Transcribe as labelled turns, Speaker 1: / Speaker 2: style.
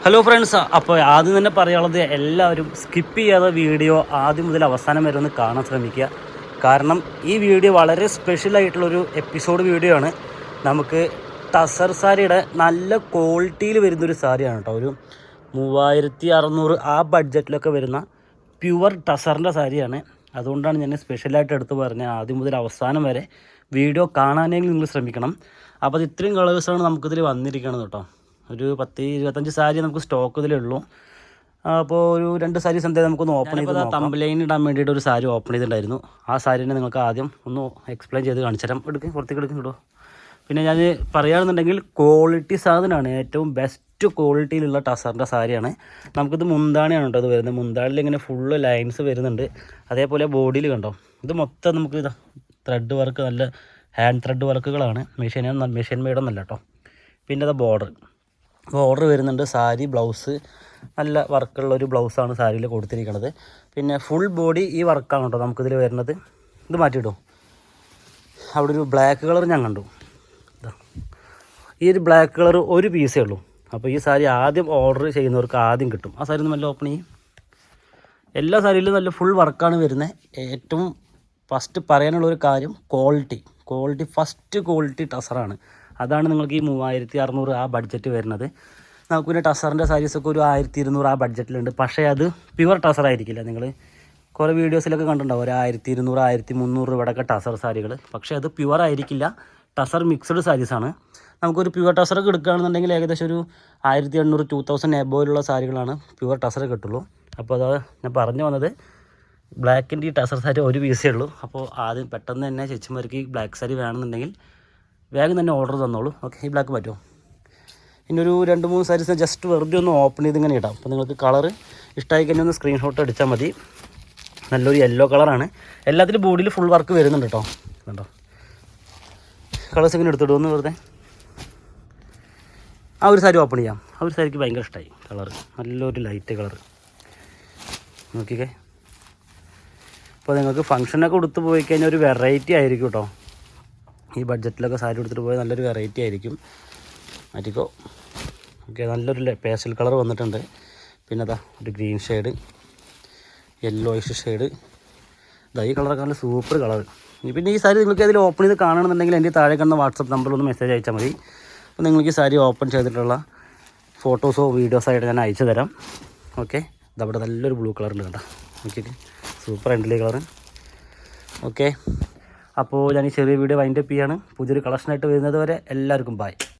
Speaker 1: Hello friends, അപ്പോൾ ആദ്യം തന്നെ പറയാനുള്ളത് എല്ലാവരും സ്കിപ്പ് ചെയ്യാതെ വീഡിയോ ആദ്യം മുതൽ അവസാനം വരെ ഒന്ന് കാണാൻ ശ്രമിക്കുക. കാരണം ഈ വീഡിയോ വളരെ സ്പെഷ്യലായിട്ടുള്ളൊരു എപ്പിസോഡ് വീഡിയോ ആണ്. നമുക്ക് ടസർ സാരിയുടെ നല്ല ക്വാളിറ്റിയിൽ വരുന്നൊരു സാരിയാണ് കേട്ടോ. ഒരു 3600 ആ ബഡ്ജറ്റിലൊക്കെ വരുന്ന പ്യുവർ ടസറിൻ്റെ സാരിയാണ്. അതുകൊണ്ടാണ് ഞാൻ സ്പെഷ്യലായിട്ട് എടുത്ത് പറഞ്ഞത് ആദ്യം മുതൽ അവസാനം വരെ വീഡിയോ കാണാനെങ്കിലും നിങ്ങൾ ശ്രമിക്കണം. അപ്പോൾ അത് ഇത്രയും കളേഴ്സാണ് നമുക്കിതിൽ വന്നിരിക്കുന്നത് കേട്ടോ. ഒരു 10-25 സാരി നമുക്ക് സ്റ്റോക്ക് ഇതിലുള്ളൂ. അപ്പോൾ ഒരു 2 സാരീസ് എന്തായാലും നമുക്കൊന്ന് ഓപ്പൺ ചെയ്ത് തമ്പലൈൻ ഇടാൻ വേണ്ടിയിട്ട് ഒരു സാരി ഓപ്പൺ ചെയ്തിട്ടുണ്ടായിരുന്നു. ആ സാരീനെ നിങ്ങൾക്ക് ആദ്യം ഒന്ന് എക്സ്പ്ലെയിൻ ചെയ്ത് കാണിച്ചു തരാം. പുറത്തേക്ക് എടുക്കും. പിന്നെ ഞാൻ പറയുകയാണെന്നുണ്ടെങ്കിൽ ക്വാളിറ്റി സാധനമാണ്, ഏറ്റവും ബെസ്റ്റ് ക്വാളിറ്റിയിലുള്ള ടസറിൻ്റെ സാരിയാണ്. നമുക്കിത് മുന്താണിയാണ് കേട്ടോ ഇത് വരുന്നത്. മുന്താണിൽ ഇങ്ങനെ ഫുള്ള് ലൈൻസ് വരുന്നുണ്ട്. അതേപോലെ ബോഡിയിൽ കണ്ടോ, ഇത് മൊത്തം നമുക്ക് ത്രെഡ് വർക്ക്, നല്ല ഹാൻഡ് ത്രെഡ് വർക്കുകളാണ്, മെഷീൻ മെയ്ഡൊന്നല്ല കേട്ടോ. പിന്നെ അത് ബോർഡർ വരുന്നുണ്ട്. സാരി ബ്ലൗസ് നല്ല വർക്കുള്ളൊരു ബ്ലൗസാണ് സാരിയിൽ കൊടുത്തിരിക്കുന്നത്. പിന്നെ ഫുൾ ബോഡി ഈ വർക്കാണ് കേട്ടോ നമുക്കിതിൽ വരുന്നത്. ഇത് മാറ്റിയിടും. അവിടെ ഒരു ബ്ലാക്ക് കളർ ഞാൻ കണ്ടു. ഈ ഒരു ബ്ലാക്ക് കളർ ഒരു പീസേ ഉള്ളൂ. അപ്പോൾ ഈ സാരി ആദ്യം ഓർഡർ ചെയ്യുന്നവർക്ക് ആദ്യം കിട്ടും. ആ സാരി ഒന്ന് നല്ല ഓപ്പൺ ചെയ്യും. എല്ലാ സാരിയിലും നല്ല ഫുൾ വർക്കാണ് വരുന്നത്. ഏറ്റവും ഫസ്റ്റ് പറയാനുള്ളൊരു കാര്യം ക്വാളിറ്റി ഫസ്റ്റ് ക്വാളിറ്റി ടസറാണ്. അതാണ് നിങ്ങൾക്ക് ഈ 3600 ആ ബഡ്ജറ്റ് വരുന്നത്. നമുക്ക് പിന്നെ ടസറിൻ്റെ സാരീസൊക്കെ ഒരു 1200 ആ ബഡ്ജറ്റിലുണ്ട്. പക്ഷേ അത് പ്യുവർ ടസർ ആയിരിക്കില്ല. നിങ്ങൾ കുറേ വീഡിയോസിലൊക്കെ കണ്ടിട്ടുണ്ടാവും ഒരു 1200 1300 രൂപയുടെയൊക്കെ ടസർ സാരികൾ. പക്ഷേ അത് പ്യുവർ ആയിരിക്കില്ല, ടസർ മിക്സ്ഡ് സാരീസാണ്. നമുക്കൊരു പ്യുവർ ടസറൊക്കെ എടുക്കുകയാണെന്നുണ്ടെങ്കിൽ ഏകദേശം ഒരു 1800 2000 എബോയിലുള്ള സാരികളാണ് പ്യുവർ ടസർ കിട്ടുള്ളൂ. അപ്പോൾ അത് ഞാൻ പറഞ്ഞു വന്നത്, ബ്ലാക്കിൻ്റെ ഈ ടസർ സാരി ഒരു പീസേ ഉള്ളൂ. അപ്പോൾ ആദ്യം പെട്ടെന്ന് തന്നെ ചേച്ചിമാർക്ക് ഈ ബ്ലാക്ക് സാരി വേണമെന്നുണ്ടെങ്കിൽ വേഗം തന്നെ ഓർഡർ തന്നോളൂ. ഓക്കെ, ഈ ബ്ലാക്ക് പറ്റുമോ? ഇനിയൊരു 2-3 സാരീസ് ജസ്റ്റ് വെറുതെ ഒന്ന് ഓപ്പൺ ചെയ്ത് ഇങ്ങനെ ഇടാം. അപ്പോൾ നിങ്ങൾക്ക് കളറ് ഇഷ്ടമായി കഴിഞ്ഞാൽ ഒന്ന് സ്ക്രീൻഷോട്ട് അടിച്ചാൽ മതി. നല്ലൊരു യെല്ലോ കളറാണ്. എല്ലാത്തിലും ബോഡിയിൽ ഫുൾ വർക്ക് വരുന്നുണ്ട് കേട്ടോ. കണ്ടോ, കളേഴ്സ് ഇങ്ങനെ എടുത്തിടുമെന്ന് വെറുതെ. ആ ഒരു സാരി ഓപ്പൺ ചെയ്യാം. ആ ഒരു സാരിക്ക് ഭയങ്കര ഇഷ്ടമായി കളറ്, നല്ലൊരു ലൈറ്റ് കളറ്. നോക്കിക്കേ. അപ്പോൾ നിങ്ങൾക്ക് ഫംഗ്ഷനൊക്കെ കൊടുത്ത് പോയി കഴിഞ്ഞാൽ ഒരു വെറൈറ്റി ആയിരിക്കും കേട്ടോ. ഈ ബഡ്ജറ്റിലൊക്കെ സാരി എടുത്തിട്ട് പോയാൽ നല്ലൊരു വെറൈറ്റി ആയിരിക്കും. മാറ്റിക്കോ. ഓക്കെ, നല്ലൊരു പേസ്റ്റൽ കളർ വന്നിട്ടുണ്ട്. പിന്നെ അതാ ഒരു ഗ്രീൻ ഷെയ്ഡ്, യെല്ലോയിഷ് ഷെയ്ഡ്. ഈ കളറൊക്കെ നല്ല സൂപ്പർ കളർ. പിന്നെ ഈ സാരി നിങ്ങൾക്ക് അതിൽ ഓപ്പൺ ചെയ്ത് കാണണമെന്നുണ്ടെങ്കിൽ എൻ്റെ താഴെ കാണുന്ന വാട്സപ്പ് നമ്പറിലൊന്ന് മെസ്സേജ് അയച്ചാൽ മതി. അപ്പോൾ നിങ്ങൾക്ക് ഈ സാരി ഓപ്പൺ ചെയ്തിട്ടുള്ള ഫോട്ടോസോ വീഡിയോസോ ആയിട്ട് ഞാൻ അയച്ചു തരാം. ഓക്കെ, ഇതവിടെ നല്ലൊരു ബ്ലൂ കളറുണ്ട് കേട്ടോ. ഓക്കെ, സൂപ്പർ എൻഡിലെ കളറ്. ഓക്കെ, അപ്പോൾ ഞാൻ ഈ ചെറിയ വീഡിയോ വൈൻഡപ്പ് ചെയ്യാണ്. പുതിയൊരു കളക്ഷനായിട്ട് വരുന്നത് വരെ എല്ലാവർക്കും ബൈ.